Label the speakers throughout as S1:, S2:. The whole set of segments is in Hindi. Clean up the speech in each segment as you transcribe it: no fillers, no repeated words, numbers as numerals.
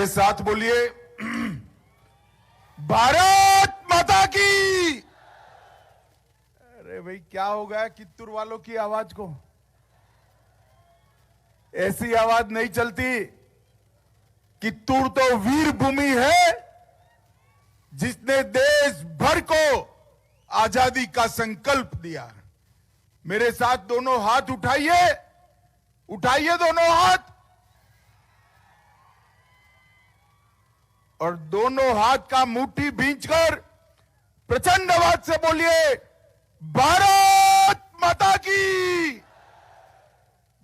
S1: मेरे साथ बोलिए, भारत माता की। अरे भाई क्या हो गया कित्तूर वालों की आवाज को? ऐसी आवाज नहीं चलती। कित्तूर तो वीर भूमि है जिसने देश भर को आजादी का संकल्प दिया। मेरे साथ दोनों हाथ उठाइए, उठाइए दोनों हाथ और दोनों हाथ का मुट्ठी भींचकर प्रचंड आवाज से बोलिए, भारत माता की,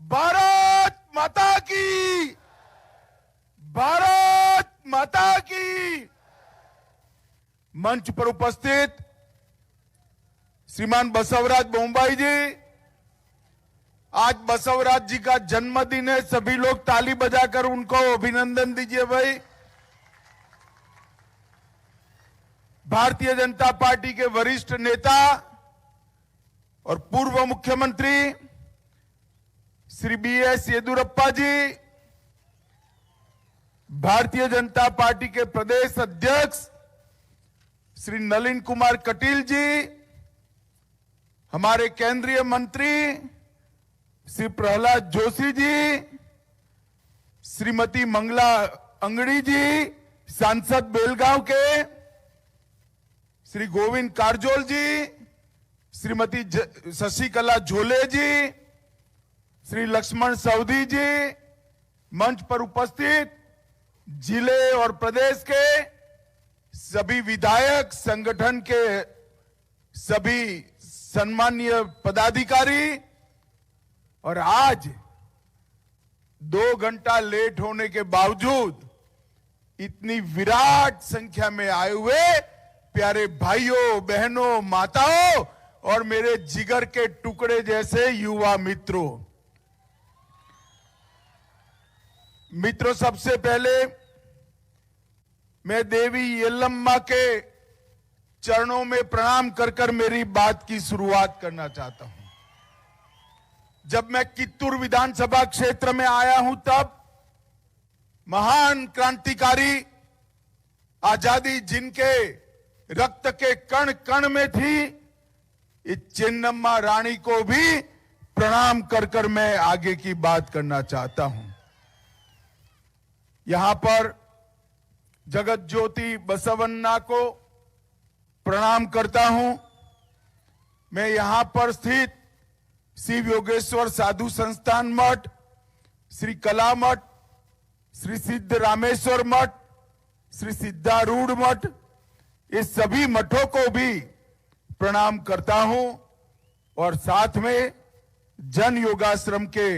S1: भारत माता की, भारत माता की। मंच पर उपस्थित श्रीमान बसवराज बोम्बाई जी, आज बसवराज जी का जन्मदिन है, सभी लोग ताली बजाकर उनको अभिनंदन दीजिए भाई। भारतीय जनता पार्टी के वरिष्ठ नेता और पूर्व मुख्यमंत्री श्री BS येदियुरप्पा जी, भारतीय जनता पार्टी के प्रदेश अध्यक्ष श्री नलिन कुमार कटील जी, हमारे केंद्रीय मंत्री श्री प्रहलाद जोशी जी, श्रीमती मंगला अंगड़ी जी, सांसद बेलगांव के श्री गोविंद कारजोल जी, श्रीमती शशिकला झोले जी, श्री लक्ष्मण सवदी जी, मंच पर उपस्थित जिले और प्रदेश के सभी विधायक, संगठन के सभी सम्मानीय पदाधिकारी, और आज 2 घंटा लेट होने के बावजूद इतनी विराट संख्या में आए हुए प्यारे भाइयों, बहनों, माताओं और मेरे जिगर के टुकड़े जैसे युवा मित्रों, सबसे पहले मैं देवी येल्लम्मा के चरणों में प्रणाम कर कर मेरी बात की शुरुआत करना चाहता हूं। जब मैं कित्तूर विधानसभा क्षेत्र में आया हूं तब महान क्रांतिकारी, आजादी जिनके रक्त के कण कण में थी, इस चेन्नम्मा रानी को भी प्रणाम कर कर मैं आगे की बात करना चाहता हूं। यहां पर जगत ज्योति बसवन्ना को प्रणाम करता हूं। मैं यहां पर स्थित शिव योगेश्वर साधु संस्थान मठ, श्री कला मठ, श्री सिद्ध रामेश्वर मठ, श्री सिद्धारूढ़ मठ, इस सभी मठों को भी प्रणाम करता हूं और साथ में जन योगाश्रम के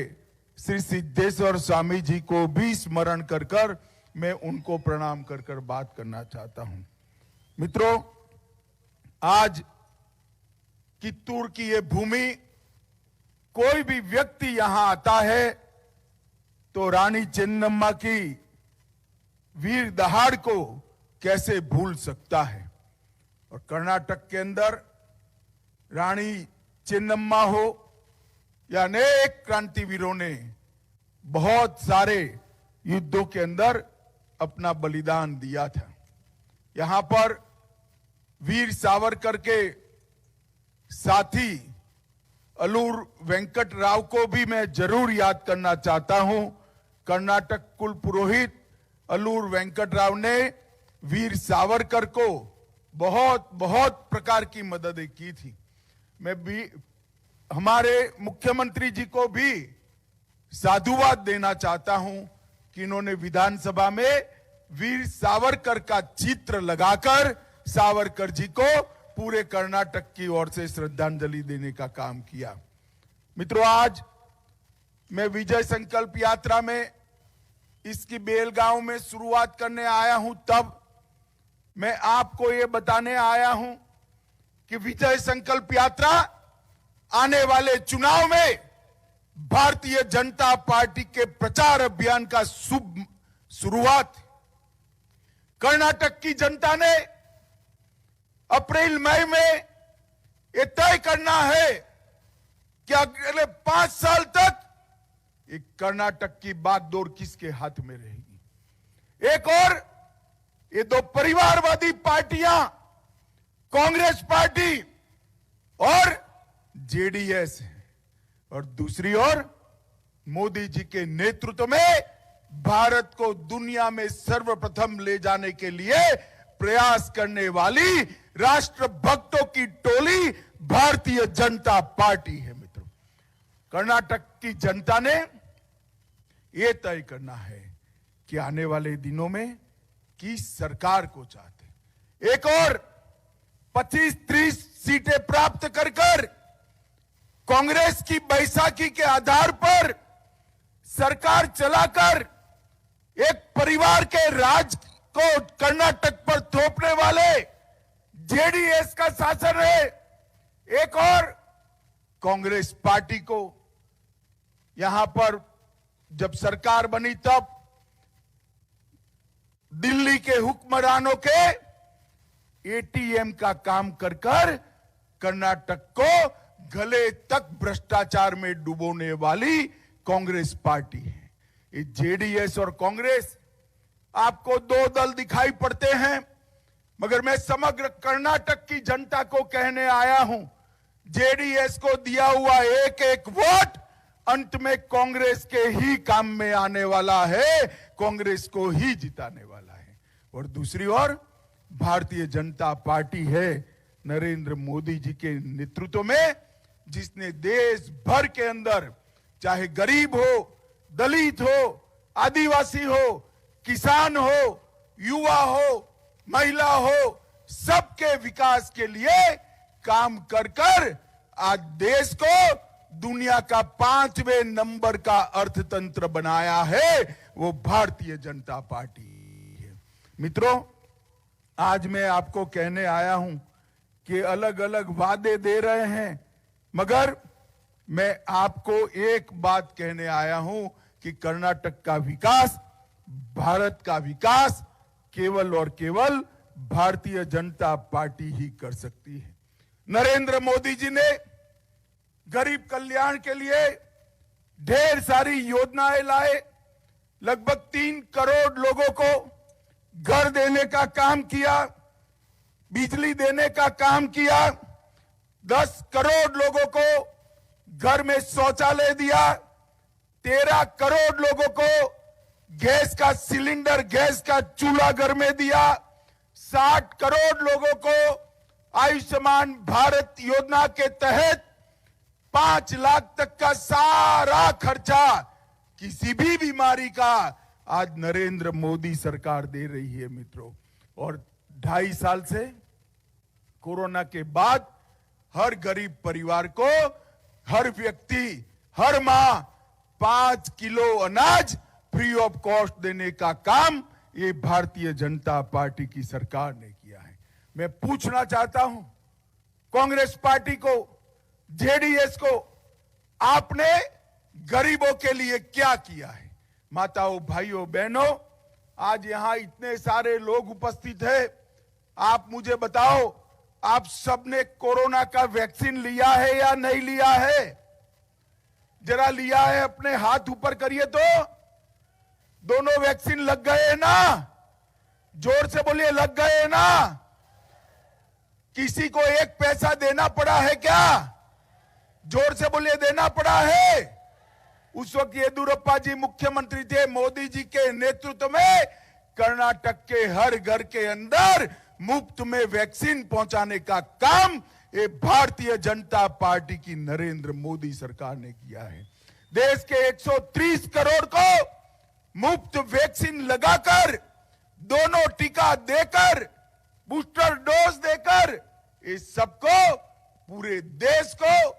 S1: श्री सिद्धेश्वर स्वामी जी को भी स्मरण कर कर मैं उनको प्रणाम कर कर बात करना चाहता हूं। मित्रों, आज कित्तूर की ये भूमि, कोई भी व्यक्ति यहां आता है तो रानी चेन्नम्मा की वीर दहाड़ को कैसे भूल सकता है। और कर्नाटक के अंदर रानी चेन्नम्मा हो या अनेक क्रांतिवीरों ने बहुत सारे युद्धों के अंदर अपना बलिदान दिया था। यहां पर वीर सावरकर के साथी अलूर वेंकट राव को भी मैं जरूर याद करना चाहता हूं। कर्नाटक कुल पुरोहित अलूर वेंकट राव ने वीर सावरकर को बहुत बहुत प्रकार की मददें की थी। मैं भी हमारे मुख्यमंत्री जी को भी साधुवाद देना चाहता हूं कि इन्होंने विधानसभा में वीर सावरकर का चित्र लगाकर सावरकर जी को पूरे कर्नाटक की ओर से श्रद्धांजलि देने का काम किया। मित्रों, आज मैं विजय संकल्प यात्रा में इसकी बेलगांव में शुरुआत करने आया हूं, तब मैं आपको यह बताने आया हूं कि विजय संकल्प यात्रा आने वाले चुनाव में भारतीय जनता पार्टी के प्रचार अभियान का शुभ शुरुआत। कर्नाटक की जनता ने अप्रैल मई में यह तय करना है कि अगले 5 साल तक कर्नाटक की बागडोर किसके हाथ में रहेगी। एक और ये दो परिवारवादी पार्टियां, कांग्रेस पार्टी और जेडीएस, और दूसरी ओर मोदी जी के नेतृत्व में भारत को दुनिया में सर्वप्रथम ले जाने के लिए प्रयास करने वाली राष्ट्रभक्तों की टोली भारतीय जनता पार्टी है। मित्रों, कर्नाटक की जनता ने यह तय करना है कि आने वाले दिनों में किस सरकार को चाहते। एक और 25-30 सीटें प्राप्त कर कांग्रेस की बैसाखी के आधार पर सरकार चलाकर एक परिवार के राज को कर्नाटक पर थोपने वाले जेडीएस का शासन है। एक और कांग्रेस पार्टी को यहां पर जब सरकार बनी तब दिल्ली के हुक्मरानों के एटीएम का काम कर कर्नाटक को गले तक भ्रष्टाचार में डुबोने वाली कांग्रेस पार्टी है। ये जेडीएस और कांग्रेस आपको दो दल दिखाई पड़ते हैं, मगर मैं समग्र कर्नाटक की जनता को कहने आया हूं, जेडीएस को दिया हुआ एक एक वोट अंत में कांग्रेस के ही काम में आने वाला है, कांग्रेस को ही जिताने वाला है। और दूसरी ओर भारतीय जनता पार्टी है नरेंद्र मोदी जी के नेतृत्व में, जिसने देश भर के अंदर चाहे गरीब हो, दलित हो, आदिवासी हो, किसान हो, युवा हो, महिला हो, सबके विकास के लिए काम कर आज देश को दुनिया का 5वें नंबर का अर्थतंत्र बनाया है, वो भारतीय जनता पार्टी है। मित्रों, आज मैं आपको कहने आया हूं कि अलग अलग वादे दे रहे हैं, मगर मैं आपको एक बात कहने आया हूं कि कर्नाटक का विकास, भारत का विकास केवल और केवल भारतीय जनता पार्टी ही कर सकती है। नरेंद्र मोदी जी ने गरीब कल्याण के लिए ढेर सारी योजनाएं लाए, लगभग 3 करोड़ लोगों को घर देने का काम किया, बिजली देने का काम किया, 10 करोड़ लोगों को घर में शौचालय दिया, 13 करोड़ लोगों को गैस का सिलेंडर, गैस का चूल्हा घर में दिया, 60 करोड़ लोगों को आयुष्मान भारत योजना के तहत 5 लाख तक का सारा खर्चा किसी भी बीमारी का आज नरेंद्र मोदी सरकार दे रही है। मित्रों, और 2.5 साल से कोरोना के बाद हर गरीब परिवार को, हर व्यक्ति, हर माह 5 किलो अनाज फ्री ऑफ कॉस्ट देने का काम ये भारतीय जनता पार्टी की सरकार ने किया है। मैं पूछना चाहता हूं कांग्रेस पार्टी को, जेडीएस को, आपने गरीबों के लिए क्या किया है? माताओं, भाइयों, बहनों, आज यहां इतने सारे लोग उपस्थित हैं, आप मुझे बताओ, आप सबने कोरोना का वैक्सीन लिया है या नहीं लिया है? जरा लिया है अपने हाथ ऊपर करिए तो। दोनों वैक्सीन लग गए ना? जोर से बोलिए, लग गए ना? किसी को 1 पैसा देना पड़ा है क्या? जोर से बोलिए, देना पड़ा है? उस वक्त येदियुरप्पा जी मुख्यमंत्री थे, मोदी जी के नेतृत्व में कर्नाटक के हर घर के अंदर मुफ्त में वैक्सीन पहुंचाने का काम ये भारतीय जनता पार्टी की नरेंद्र मोदी सरकार ने किया है। देश के 130 करोड़ को मुफ्त वैक्सीन लगाकर, दोनों टीका देकर, बूस्टर डोज देकर, इस सबको, पूरे देश को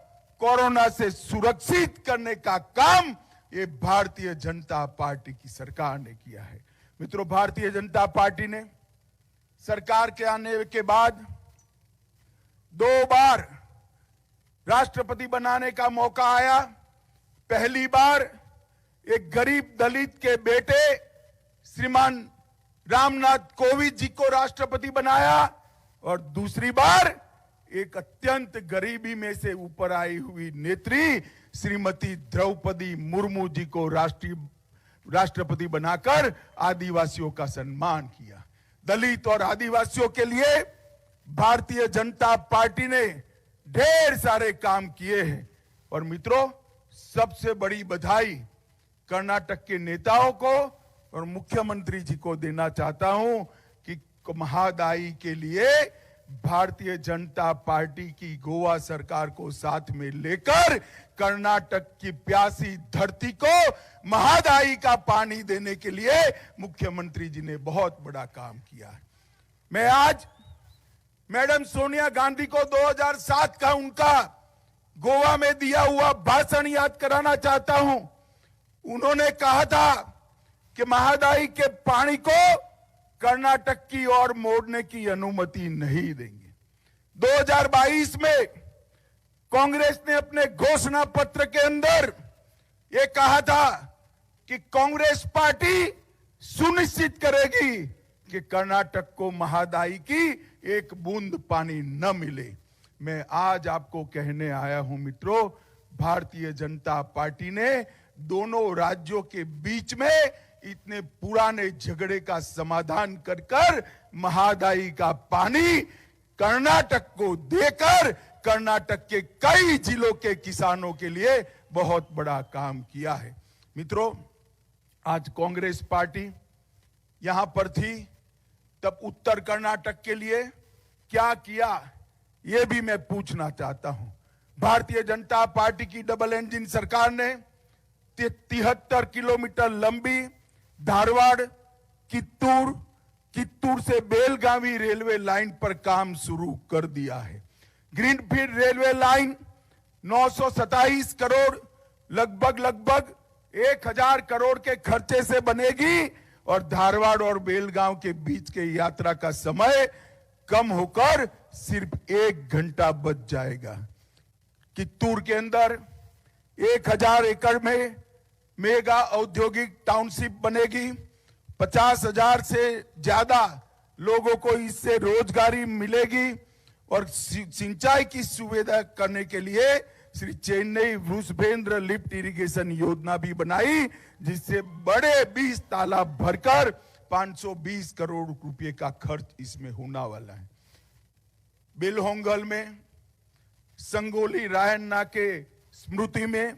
S1: कोरोना से सुरक्षित करने का काम ये भारतीय जनता पार्टी की सरकार ने किया है। मित्रों, भारतीय जनता पार्टी ने सरकार के आने के बाद 2 बार राष्ट्रपति बनाने का मौका आया। पहली बार एक गरीब दलित के बेटे श्रीमान रामनाथ कोविंद जी को राष्ट्रपति बनाया, और दूसरी बार एक अत्यंत गरीबी में से ऊपर आई हुई नेत्री श्रीमती द्रौपदी मुर्मू जी को राष्ट्रपति बनाकर आदिवासियों का सम्मान किया। दलित और आदिवासियों के लिए भारतीय जनता पार्टी ने ढेर सारे काम किए हैं। और मित्रों, सबसे बड़ी बधाई कर्नाटक के नेताओं को और मुख्यमंत्री जी को देना चाहता हूं कि महादायी के लिए भारतीय जनता पार्टी की गोवा सरकार को साथ में लेकर कर्नाटक की प्यासी धरती को महादायी का पानी देने के लिए मुख्यमंत्री जी ने बहुत बड़ा काम किया है। मैं आज मैडम सोनिया गांधी को 2007 का उनका गोवा में दिया हुआ भाषण याद कराना चाहता हूं। उन्होंने कहा था कि महादायी के पानी को कर्नाटक की ओर मोड़ने की अनुमति नहीं देंगे। 2022 में कांग्रेस ने अपने घोषणा पत्र के अंदर यह कहा था कि कांग्रेस पार्टी सुनिश्चित करेगी कि कर्नाटक को महादायी की एक बूंद पानी न मिले। मैं आज आपको कहने आया हूं मित्रों, भारतीय जनता पार्टी ने दोनों राज्यों के बीच में इतने पुराने झगड़े का समाधान कर कर महादायी का पानी कर्नाटक को देकर कर्नाटक के कई जिलों के किसानों के लिए बहुत बड़ा काम किया है। मित्रों, आज कांग्रेस पार्टी यहां पर थी, तब उत्तर कर्नाटक के लिए क्या किया यह भी मैं पूछना चाहता हूं। भारतीय जनता पार्टी की डबल इंजन सरकार ने 73 किलोमीटर लंबी धारवाड़ कित्तूर से बेलगावी रेलवे लाइन पर काम शुरू कर दिया है। ग्रीनफील्ड रेलवे लाइन 927 करोड़ लगभग 1000 करोड़ के खर्चे से बनेगी और धारवाड़ और बेलगांव के बीच के यात्रा का समय कम होकर सिर्फ 1 घंटा बच जाएगा। कित्तूर के अंदर 1000 एकड़ में मेगा औद्योगिक टाउनशिप बनेगी। 50,000 से ज्यादा लोगों को इससे रोजगारी मिलेगी और सिंचाई की सुविधा करने के लिए श्री चेन्नई वृषभेंद्र लिफ्ट इरिगेशन योजना भी बनाई, जिससे बड़े 20 तालाब भरकर 520 करोड़ रुपए का खर्च इसमें होने वाला है। बिलहोंगल में संगोली रायन्ना के स्मृति में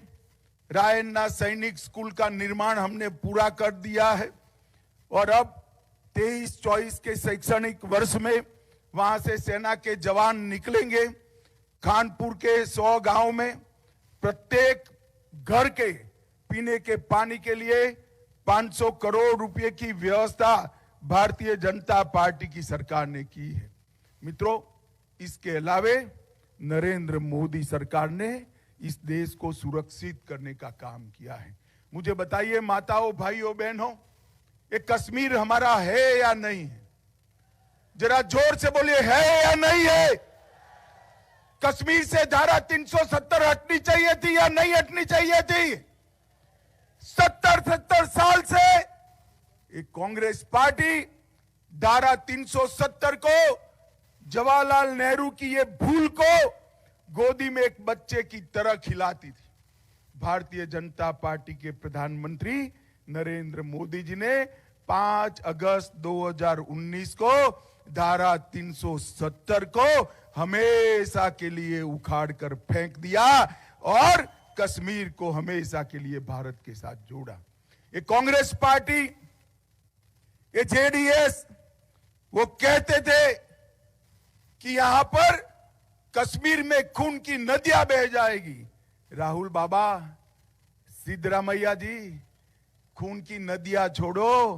S1: रायन्ना सैनिक स्कूल का निर्माण हमने पूरा कर दिया है और अब 23-24 के शैक्षणिक वर्ष में वहां से सेना के जवान निकलेंगे। खानपुर के 100 गांव में प्रत्येक घर के पीने के पानी के लिए 500 करोड़ रुपए की व्यवस्था भारतीय जनता पार्टी की सरकार ने की है। मित्रों, इसके अलावे नरेंद्र मोदी सरकार ने इस देश को सुरक्षित करने का काम किया है। मुझे बताइए माताओं, भाइयों, बहनों, ये कश्मीर हमारा है या नहीं है? जरा जोर से बोलिए, है या नहीं है? कश्मीर से धारा 370 हटनी चाहिए थी या नहीं हटनी चाहिए थी? 70 साल से एक कांग्रेस पार्टी धारा 370 को, जवाहरलाल नेहरू की ये भूल को गोदी में एक बच्चे की तरह खिलाती थी। भारतीय जनता पार्टी के प्रधानमंत्री नरेंद्र मोदी जी ने 5 अगस्त 2019 को धारा 370 को हमेशा के लिए उखाड़ कर फेंक दिया और कश्मीर को हमेशा के लिए भारत के साथ जोड़ा। ये कांग्रेस पार्टी, ये जेडीएस, वो कहते थे कि यहां पर कश्मीर में खून की नदियां बह जाएगी। राहुल बाबा, सिद्धरामैया जी, खून की नदियां छोड़ो,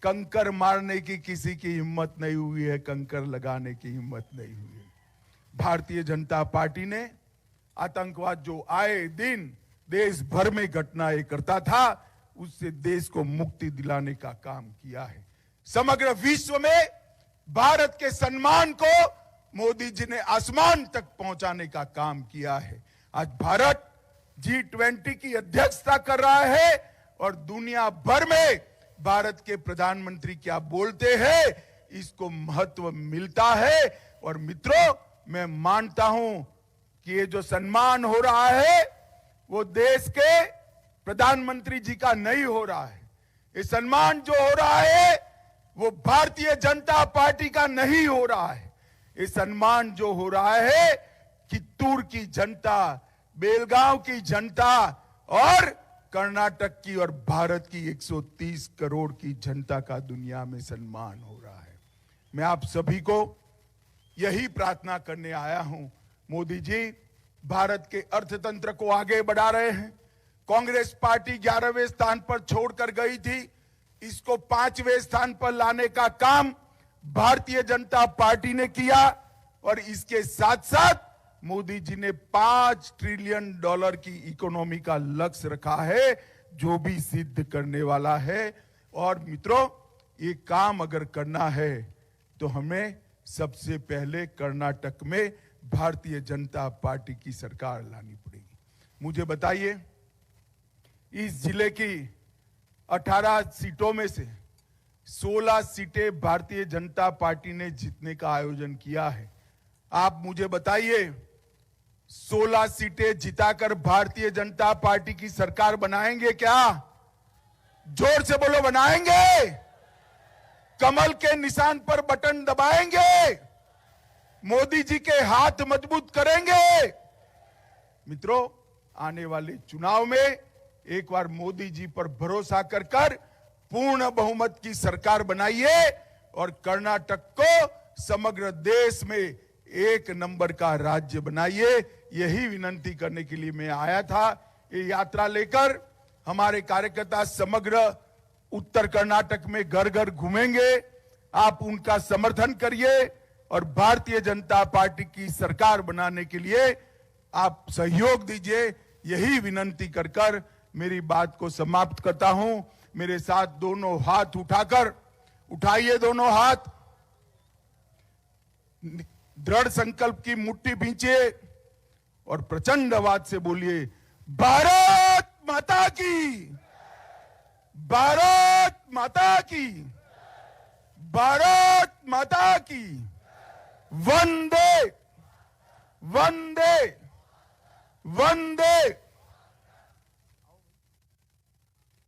S1: कंकर मारने की किसी की हिम्मत नहीं हुई है, कंकर लगाने की हिम्मत नहीं हुई है। भारतीय जनता पार्टी ने आतंकवाद जो आए दिन देश भर में घटनाएं करता था, उससे देश को मुक्ति दिलाने का काम किया है। समग्र विश्व में भारत के सम्मान को मोदी जी ने आसमान तक पहुंचाने का काम किया है। आज भारत G20 की अध्यक्षता कर रहा है और दुनिया भर में भारत के प्रधानमंत्री क्या बोलते हैं इसको महत्व मिलता है। और मित्रों, मैं मानता हूं कि ये जो सम्मान हो रहा है वो देश के प्रधानमंत्री जी का नहीं हो रहा है, ये सम्मान जो हो रहा है वो भारतीय जनता पार्टी का नहीं हो रहा है। ये सम्मान जो हो रहा है कित्तूर की जनता, बेलगांव की जनता और कर्नाटक की और भारत की 130 करोड़ की जनता का दुनिया में सम्मान हो रहा है। मैं आप सभी को यही प्रार्थना करने आया हूं। मोदी जी भारत के अर्थतंत्र को आगे बढ़ा रहे हैं। कांग्रेस पार्टी 11वें स्थान पर छोड़कर गई थी, इसको 5वें स्थान पर लाने का काम भारतीय जनता पार्टी ने किया और इसके साथ साथ मोदी जी ने $5 ट्रिलियन की इकोनॉमी का लक्ष्य रखा है, जो भी सिद्ध करने वाला है। और मित्रों, ये काम अगर करना है तो हमें सबसे पहले कर्नाटक में भारतीय जनता पार्टी की सरकार लानी पड़ेगी। मुझे बताइए, इस जिले की 18 सीटों में से 16 सीटें भारतीय जनता पार्टी ने जीतने का आयोजन किया है। आप मुझे बताइए, 16 सीटें जिताकर भारतीय जनता पार्टी की सरकार बनाएंगे क्या? जोर से बोलो, बनाएंगे? कमल के निशान पर बटन दबाएंगे? मोदी जी के हाथ मजबूत करेंगे? मित्रों, आने वाले चुनाव में एक बार मोदी जी पर भरोसा कर पूर्ण बहुमत की सरकार बनाइए और कर्नाटक को समग्र देश में 1 नंबर का राज्य बनाइए। यही विनंती करने के लिए मैं आया था। ये यात्रा लेकर हमारे कार्यकर्ता समग्र उत्तर कर्नाटक में घर घर घूमेंगे। आप उनका समर्थन करिए और भारतीय जनता पार्टी की सरकार बनाने के लिए आप सहयोग दीजिए। यही विनंती कर मेरी बात को समाप्त करता हूं। मेरे साथ दोनों हाथ उठाइए, दोनों हाथ, दृढ़ संकल्प की मुट्ठी भींचिए और प्रचंड आवाज से बोलिए, भारत माता की, भारत माता की, भारत माता की, वंदे वंदे वंदे